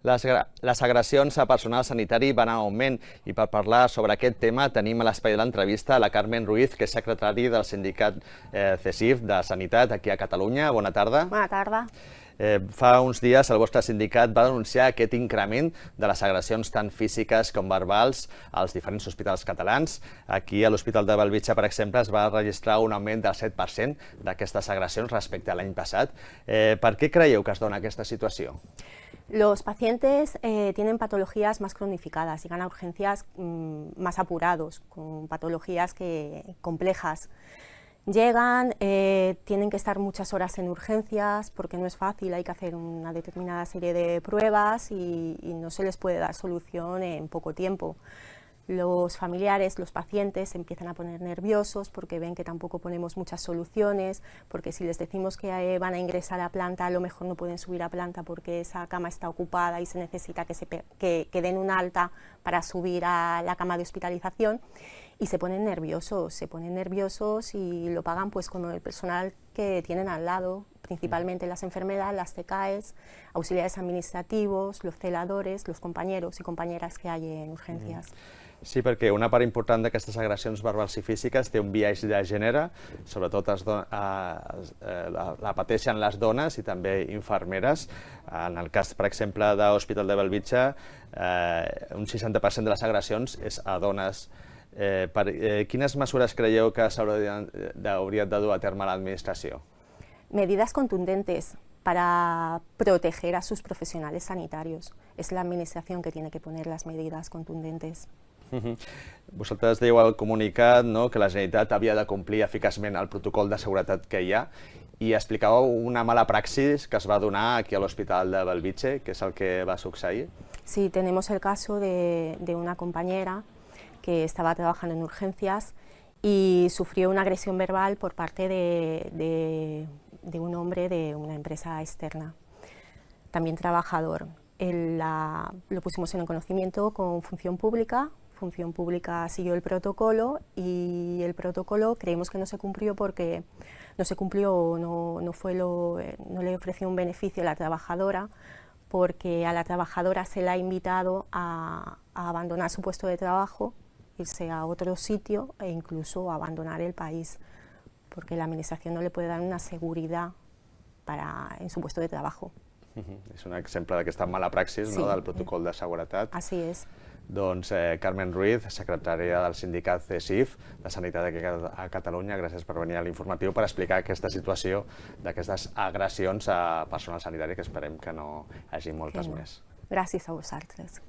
Les agressions a personal sanitari van en augment i per parlar sobre aquest tema tenim a l'espai de l'entrevista la Carmen Ruiz, que és secretari del sindicat CESIF de Sanitat aquí a Catalunya. Bona tarda. Bona tarda. Fa uns dies el vostre sindicat va denunciar aquest increment de les agressions tant físiques com verbals als diferents hospitals catalans. Aquí a l'Hospital de Bellvitge, per exemple, es va registrar un augment del 7% d'aquestes agressions respecte a l'any passat. Per què creieu que es dona aquesta situació? Los pacientes tienen patologías más cronificadas, llegan a urgencias más apurados, con patologías complejas. Llegan, tienen que estar muchas horas en urgencias porque no es fácil, hay que hacer una determinada serie de pruebas y no se les puede dar solución en poco tiempo. Los familiares, los pacientes se empiezan a poner nerviosos porque ven que tampoco ponemos muchas soluciones, porque si les decimos que van a ingresar a planta, a lo mejor no pueden subir a planta porque esa cama está ocupada y se necesita que den un alta para subir a la cama de hospitalización, y se ponen nerviosos y lo pagan pues con el personal que tienen al lado, principalmente las enfermeras, las CECAES, auxiliares administrativos, los celadores, los compañeros y compañeras que hay en urgencias. Sí, perquè una part important d'aquestes agressions verbals i físiques té un biaix de gènere, sobretot la pateixen les dones i també infermeres. En el cas, per exemple, de l'Hospital de Bellvitge, un 60% de les agressions és a dones. Quines mesures creieu que s'haurien de dur a terme l'administració? Medidas contundentes para proteger a sus profesionales sanitarios. Es la administración que tiene que poner las medidas contundentes. Vosaltres dèieu al comunicat que la Generalitat havia de complir eficaçment el protocol de seguretat que hi ha i explicàveu una mala praxis que es va donar aquí a l'Hospital de Bellvitge, que és el que va succeir. Sí, tenemos el caso de una compañera que estaba trabajando en urgencias y sufrió una agresión verbal por parte de un hombre de una empresa externa, también trabajador. Lo pusimos en el conocimiento con Función Pública siguió el protocolo y el protocolo creemos que no se cumplió porque no le ofreció un beneficio a la trabajadora, porque a la trabajadora se le ha invitado a abandonar su puesto de trabajo, irse a otro sitio e incluso abandonar el país, porque la administración no le puede dar una seguridad en su puesto de trabajo. És un exemple d'aquesta mala praxis del protocol de seguretat. Así es. Doncs Carmen Ruiz, secretària del sindicat CESIF de Sanitat aquí a Catalunya, gràcies per venir a l'informatiu per explicar aquesta situació d'aquestes agressions a personal sanitari, que esperem que no hi hagi moltes més. Gràcies a vosaltres.